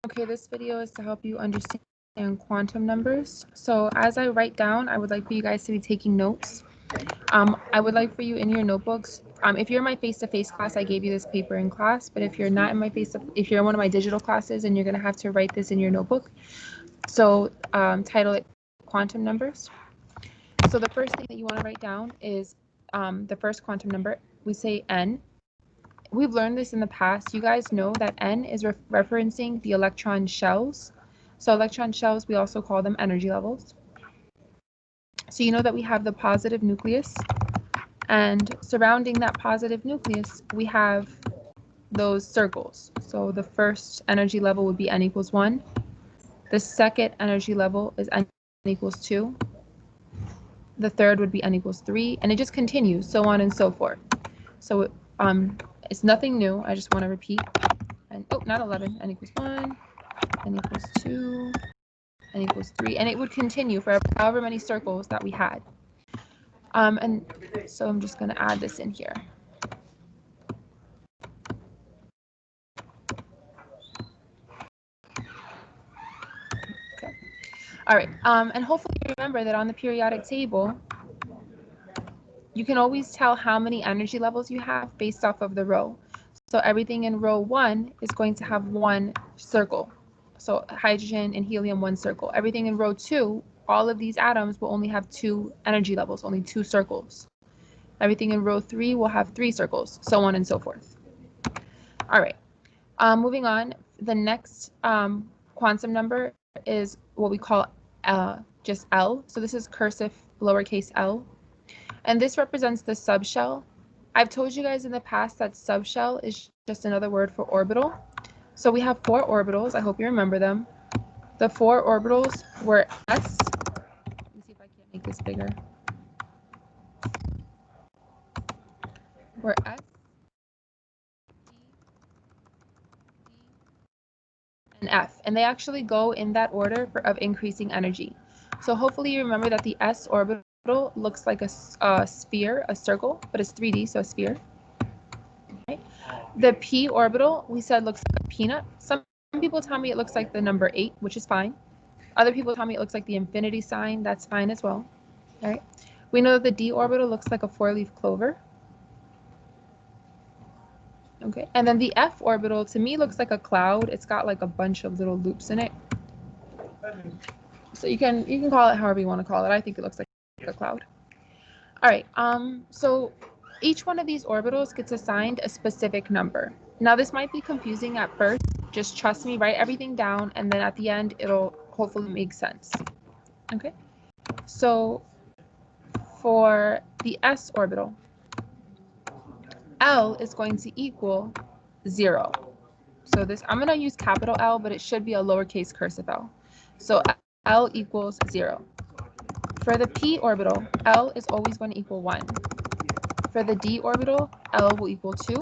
Okay, this video is to help you understand quantum numbers. So as I write down, I would like for you guys to be taking notes. I would like for you in your notebooks, if you're in my face-to-face class, I gave you this paper in class, but if you're not in my if you're in one of my digital classes, and you're going to have to write this in your notebook. So title it quantum numbers. So the first thing that you want to write down is the first quantum number. We say n. We've learned this in the past. You guys know that n is referencing the electron shells. So electron shells, we also call them energy levels. So you know that we have the positive nucleus, and surrounding that positive nucleus, we have those circles. So the first energy level would be n equals 1. The second energy level is n equals 2. The third would be n equals 3, and it just continues, so on and so forth. So it's nothing new. I just want to repeat. And not 11. N equals 1, n equals 2, n equals 3, and it would continue for however many circles that we had. And so I'm just going to add this in here. Okay. All right. And hopefully you remember that on the periodic table, you can always tell how many energy levels you have based off of the row. So everything in row 1 is going to have 1 circle. So hydrogen and helium, 1 circle. Everything in row 2, all of these atoms will only have 2 energy levels, only 2 circles. Everything in row 3 will have 3 circles, so on and so forth. All right. Moving on, the next quantum number is what we call just L. So this is cursive lowercase l. And this represents the subshell. I've told you guys in the past that subshell is just another word for orbital. So we have 4 orbitals. I hope you remember them. The 4 orbitals were S. Let me see if I can't make this bigger. Were S, D, and F. And they actually go in that order of increasing energy. So hopefully you remember that the S orbital looks like a sphere, a circle, but it's 3D, so a sphere. Okay. The P orbital, we said, looks like a peanut. Some people tell me it looks like the number 8, which is fine. Other people tell me it looks like the infinity sign. That's fine as well. All right. We know that the D orbital looks like a 4-leaf clover. Okay. And then the F orbital, to me, looks like a cloud. It's got like a bunch of little loops in it. So you can call it however you want to call it. I think it looks like a cloud. All right. So each one of these orbitals gets assigned a specific number. Now this might be confusing at first. Just trust me, write everything down, and then at the end it'll hopefully make sense. Okay. So for the S orbital, L is going to equal 0. So this, I'm going to use capital L, but it should be a lowercase cursive L. So L equals 0. For the P orbital, L is always going to equal 1. For the D orbital, L will equal 2.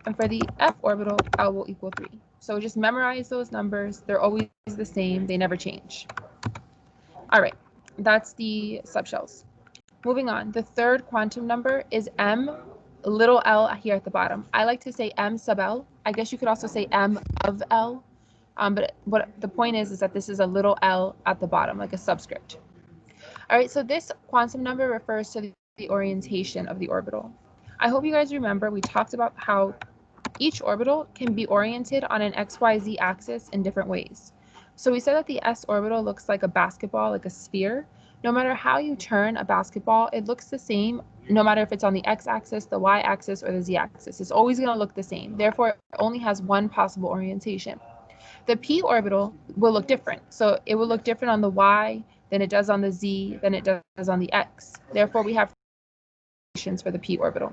And for the F orbital, L will equal 3. So just memorize those numbers. They're always the same. They never change. All right, that's the subshells. Moving on, the third quantum number is M, little l here at the bottom. I like to say M sub L. I guess you could also say M of L. But what the point is that this is a little l at the bottom, like a subscript. All right, so this quantum number refers to the orientation of the orbital. I hope you guys remember we talked about how each orbital can be oriented on an XYZ axis in different ways. So we said that the S orbital looks like a basketball, like a sphere. No matter how you turn a basketball, it looks the same, no matter if it's on the x-axis, the y-axis, or the z-axis. It's always going to look the same. Therefore, it only has one possible orientation. The P orbital will look different. So it will look different on the y than it does on the z, than it does on the x. Therefore, we have orientations for the P orbital.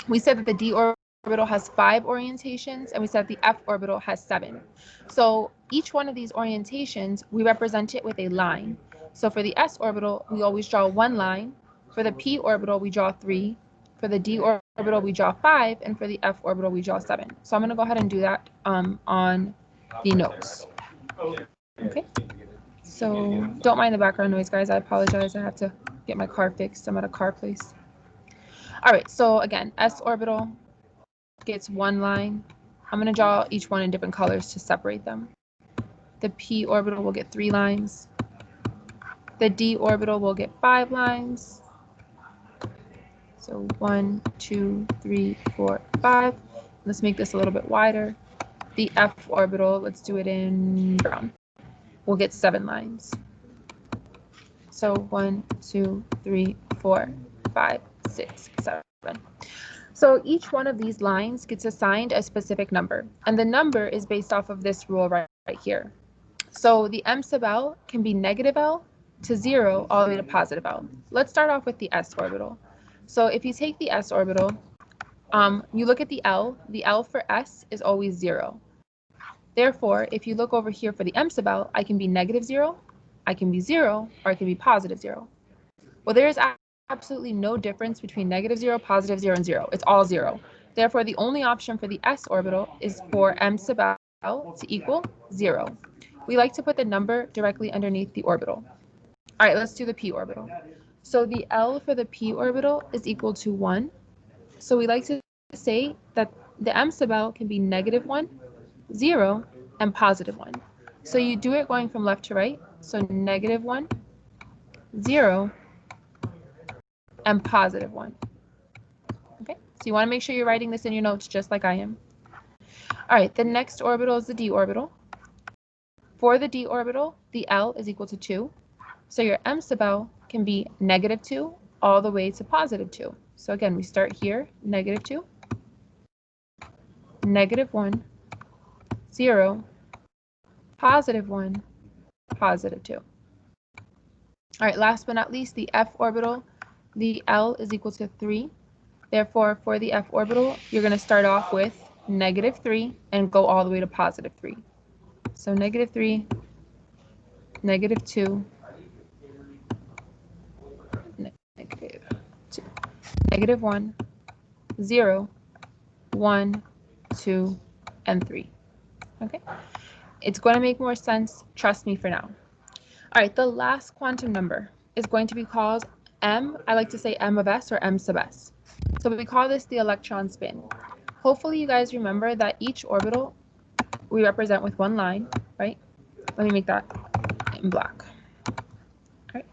We said that the D orbital has 5 orientations, and we said the F orbital has 7. So each one of these orientations, we represent it with a line. So for the S orbital, we always draw 1 line. For the P orbital, we draw 3. For the D orbital, we draw 5. And for the F orbital, we draw 7. So I'm going to go ahead and do that on the notes. Okay. So don't mind the background noise, guys. I apologize. I have to get my car fixed. I'm at a car place. All right. So again, S orbital gets 1 line. I'm going to draw each one in different colors to separate them. The p orbital will get 3 lines. The d orbital will get 5 lines. So 1, 2, 3, 4, 5. Let's make this a little bit wider. The f orbital, let's do it in brown, we'll get 7 lines. So 1, 2, 3, 4, 5, 6, 7. So each one of these lines gets assigned a specific number, and the number is based off of this rule right here. So the m sub l can be negative l to 0 all the way to positive l. Let's start off with the s orbital. So if you take the s orbital, you look at the L for s is always 0. Therefore, if you look over here for the m sub l, I can be negative 0, I can be 0, or I can be positive 0. Well, there is absolutely no difference between negative 0, positive 0, and 0. It's all 0. Therefore, the only option for the s orbital is for m sub l to equal 0. We like to put the number directly underneath the orbital. All right, let's do the p orbital. So the L for the p orbital is equal to 1. So we like to say that the m sub l can be negative 1, 0, and positive 1. So you do it going from left to right. So negative 1, 0, and positive 1. Okay, so you want to make sure you're writing this in your notes just like I am. All right, the next orbital is the d orbital. For the d orbital, the L is equal to 2. So your m sub l can be negative 2 all the way to positive 2. So again, we start here, negative 2, negative 1, 0, positive 1, positive 2. All right, last but not least, the f orbital, the L is equal to 3. Therefore, for the f orbital, you're going to start off with negative 3 and go all the way to positive 3. So negative 3, negative 2, negative 2, negative 1, 0, 1, 2, and 3. Okay, it's going to make more sense, trust me for now. All right, the last quantum number is going to be called m, I like to say m of s or m sub s. So we call this the electron spin. Hopefully you guys remember that each orbital we represent with one line, right? Let me make that in black. All right.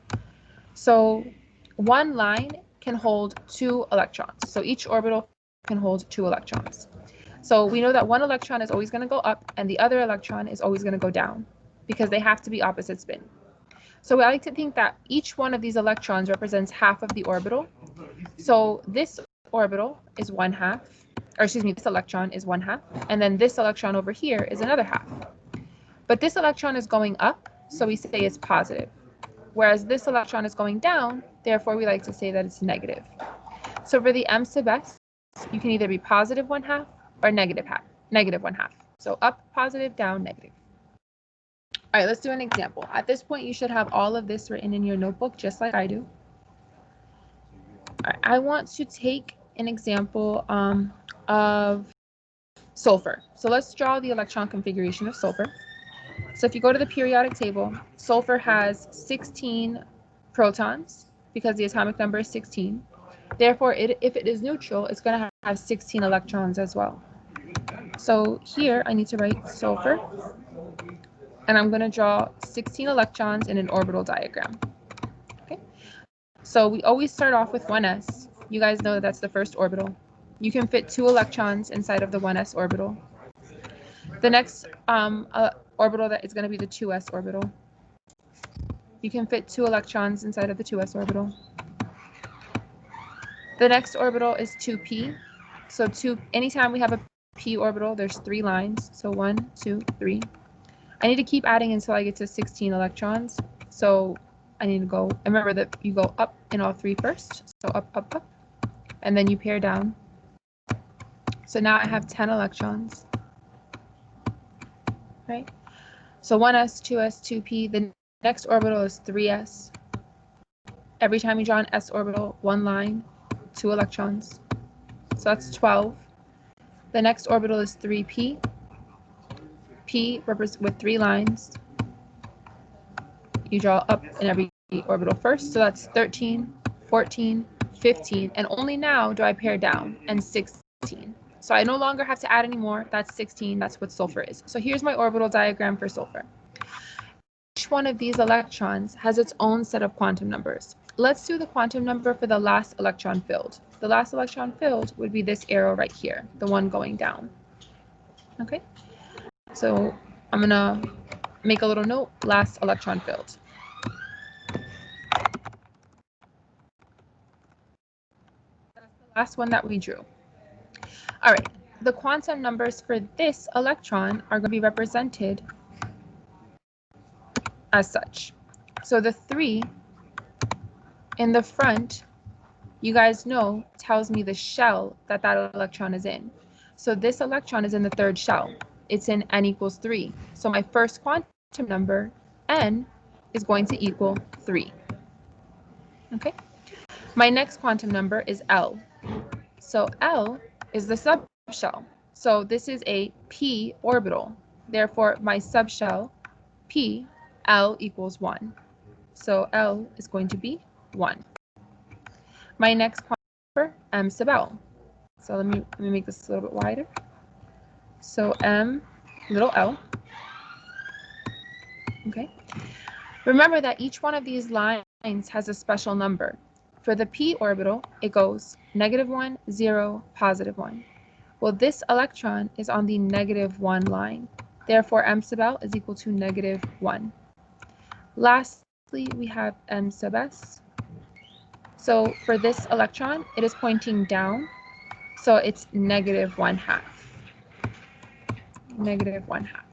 So one line can hold 2 electrons. So each orbital can hold 2 electrons. So we know that one electron is always going to go up and the other electron is always going to go down because they have to be opposite spin. So I like to think that each one of these electrons represents half of the orbital. So this orbital is 1/2, or excuse me, this electron is 1/2, and then this electron over here is another half. But this electron is going up, so we say it's positive. Whereas this electron is going down, therefore we like to say that it's negative. So for the m sub s, you can either be positive 1/2 or negative 1/2. So up, positive, down, negative. All right, let's do an example. At this point, you should have all of this written in your notebook, just like I do. All right, I want to take an example of sulfur. So let's draw the electron configuration of sulfur. So if you go to the periodic table, sulfur has 16 protons because the atomic number is 16. Therefore, if it is neutral, it's going to have 16 electrons as well. So here I need to write sulfur, and I'm going to draw 16 electrons in an orbital diagram. Okay. So we always start off with 1s. You guys know that that's the first orbital. You can fit 2 electrons inside of the 1s orbital. The next orbital that is going to be the 2s orbital. You can fit 2 electrons inside of the 2s orbital. The next orbital is 2p. So anytime we have a p orbital, there's 3 lines. So 1, 2, 3. I need to keep adding until I get to 16 electrons. So I need to go, and remember that you go up in all 3 first. So up, up, up, and then you pair down. So now I have 10 electrons, right? So 1s, 2s, 2p. The next orbital is 3s. Every time you draw an s orbital, 1 line, 2 electrons. So that's 12. The next orbital is 3p. P represents with 3 lines. You draw up in every orbital first. So that's 13, 14, 15, and only now do I pair down, and 16. So I no longer have to add any more. That's 16. That's what sulfur is. So here's my orbital diagram for sulfur. Each one of these electrons has its own set of quantum numbers. Let's do the quantum number for the last electron filled. The last electron filled would be this arrow right here, the one going down. Okay, so I'm gonna make a little note, last electron filled. That's the last one that we drew. All right, the quantum numbers for this electron are going to be represented as such. So the 3 in the front, you guys know, tells me the shell that that electron is in. So this electron is in the third shell. It's in n equals 3. So my first quantum number, n, is going to equal 3. Okay. My next quantum number is L. So L is the subshell. So this is a p orbital. Therefore, my subshell, p, L equals 1. So L is going to be 1. My next quantum number, m sub L. So let me make this a little bit wider. So m little l. Okay. Remember that each one of these lines has a special number. For the p orbital, it goes -1, 0, +1. Well, this electron is on the -1 line. Therefore, m sub L is equal to -1. Lastly, we have m sub S. So for this electron, it is pointing down. So it's -1/2. -1/2.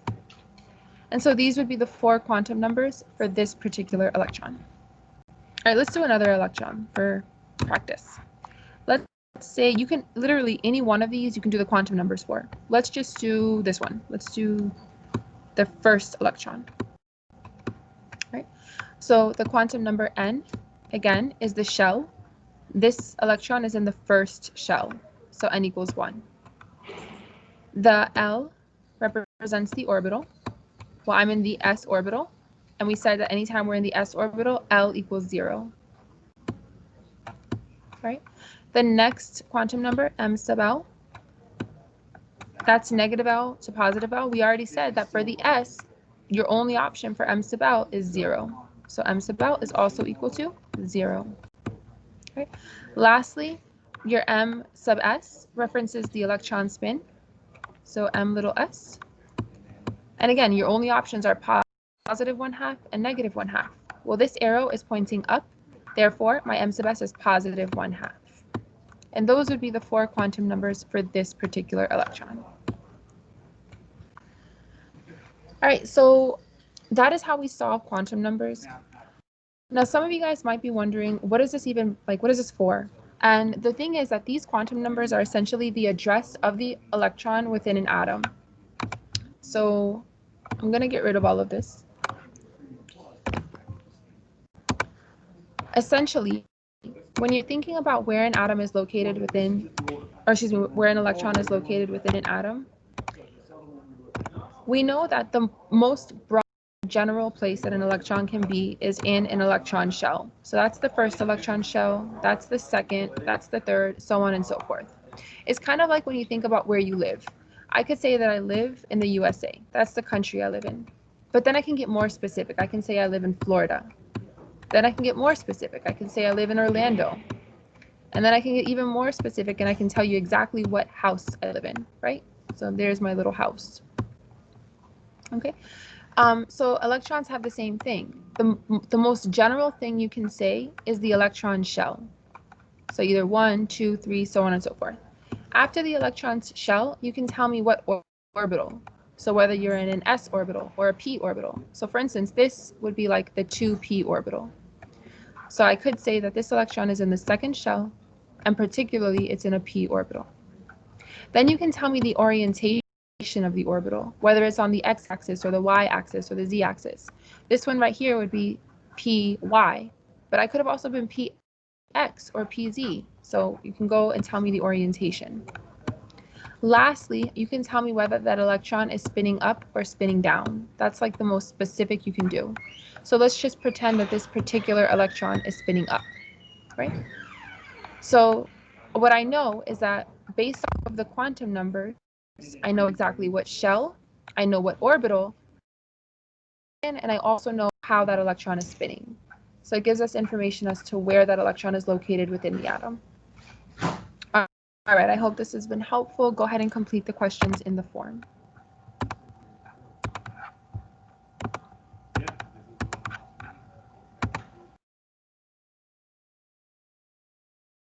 And so these would be the 4 quantum numbers for this particular electron. All right, let's do another electron for practice. Let's say you can literally any one of these you can do the quantum numbers for. Let's just do this one. Let's do the first electron. All right. So the quantum number n, again, is the shell. This electron is in the first shell. So n equals 1. The L represents the orbital. Well, I'm in the s orbital. And we said that anytime we're in the s orbital, L equals 0. Right? The next quantum number, m sub L, that's -L to +L. We already said that for the s, your only option for m sub L is 0. So m sub L is also equal to 0. Okay. Lastly, your m sub s references the electron spin. So m little s. And again, your only options are +1/2 and -1/2. Well, this arrow is pointing up. Therefore, my m sub s is +1/2. And those would be the 4 quantum numbers for this particular electron. All right, so that is how we solve quantum numbers. Now, some of you guys might be wondering, what is this even, like, what is this for? And the thing is that these quantum numbers are essentially the address of the electron within an atom. So I'm going to get rid of all of this. Essentially, when you're thinking about where an atom is located within, or excuse me, where an electron is located within an atom, we know that the most broad general place that an electron can be is in an electron shell. So that's the first electron shell, that's the second, that's the third, so on and so forth. It's kind of like when you think about where you live. I could say that I live in the USA. That's the country I live in. But then I can get more specific. I can say I live in Florida. Then I can get more specific. I can say I live in Orlando. And then I can get even more specific and I can tell you exactly what house I live in, right? So there's my little house. Okay. So electrons have the same thing. The most general thing you can say is the electron shell. So either 1, 2, 3, so on and so forth. After the electron's shell, you can tell me what orbital. So whether you're in an s orbital or a p orbital. So for instance, this would be like the 2p orbital. So I could say that this electron is in the second shell, and particularly it's in a p orbital. Then you can tell me the orientation of the orbital, whether it's on the x-axis or the y-axis or the z-axis. This one right here would be py, but I could have also been px or pz. So you can go and tell me the orientation. Lastly, you can tell me whether that electron is spinning up or spinning down. That's like the most specific you can do. So let's just pretend that this particular electron is spinning up, right? So what I know is that based off of the quantum numbers, I know exactly what shell, I know what orbital, and I also know how that electron is spinning. So it gives us information as to where that electron is located within the atom. All right, I hope this has been helpful. Go ahead and complete the questions in the form.